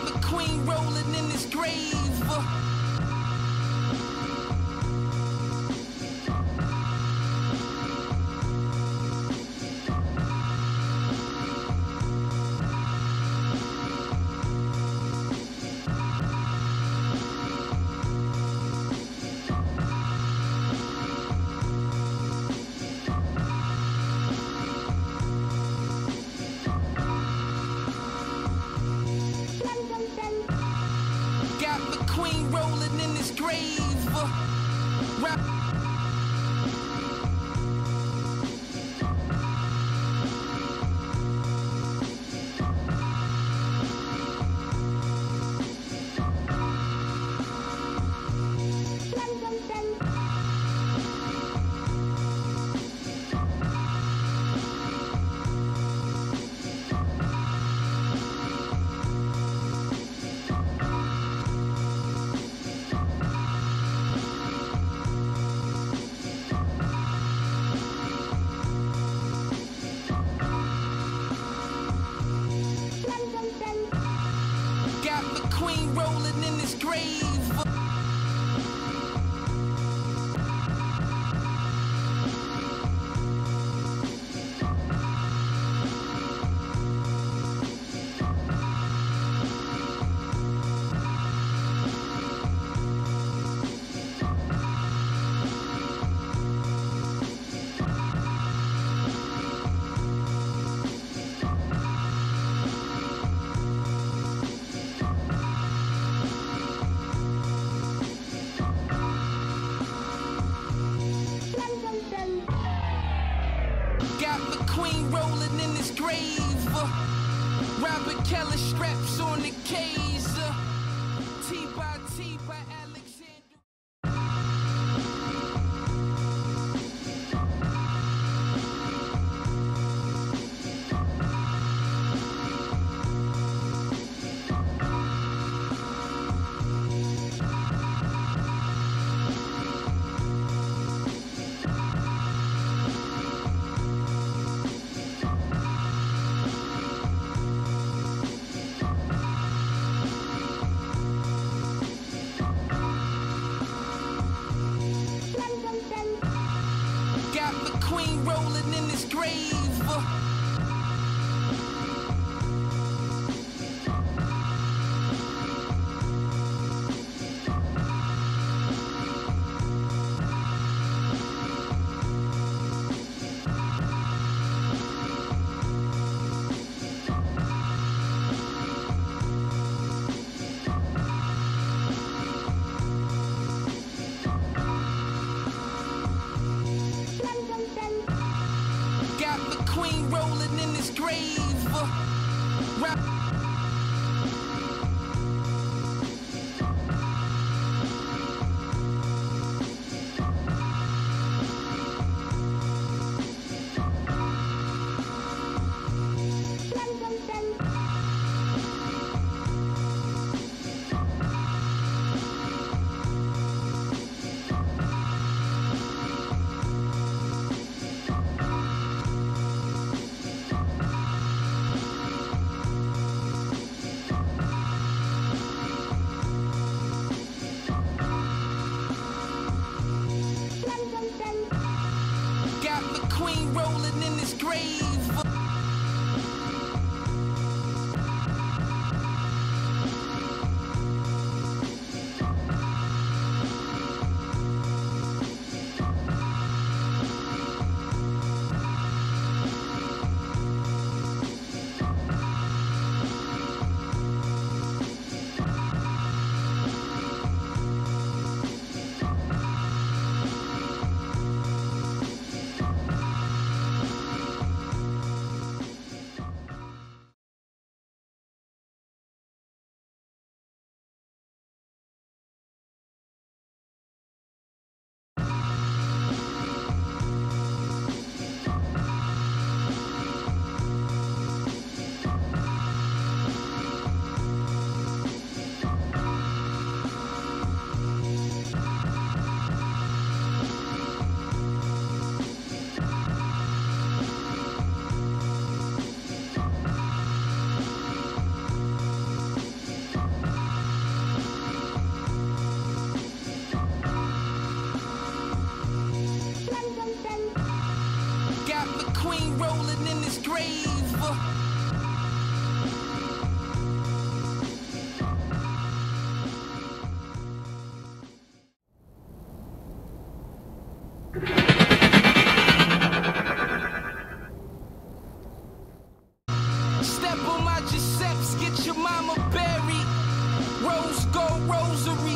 Got the queen rolling in his grave. Got the queen rolling in his grave. Got the queen rolling in his grave. Got the queen rolling in his grave. Robert Kelly straps on the K's. T by Alexander. Got the queen rolling in his grave. Got the queen rolling in his grave. Got the queen rolling in his grave. queen rolling in his grave. Step on my Giuseppe's, get your mama buried. Rose gold rosary.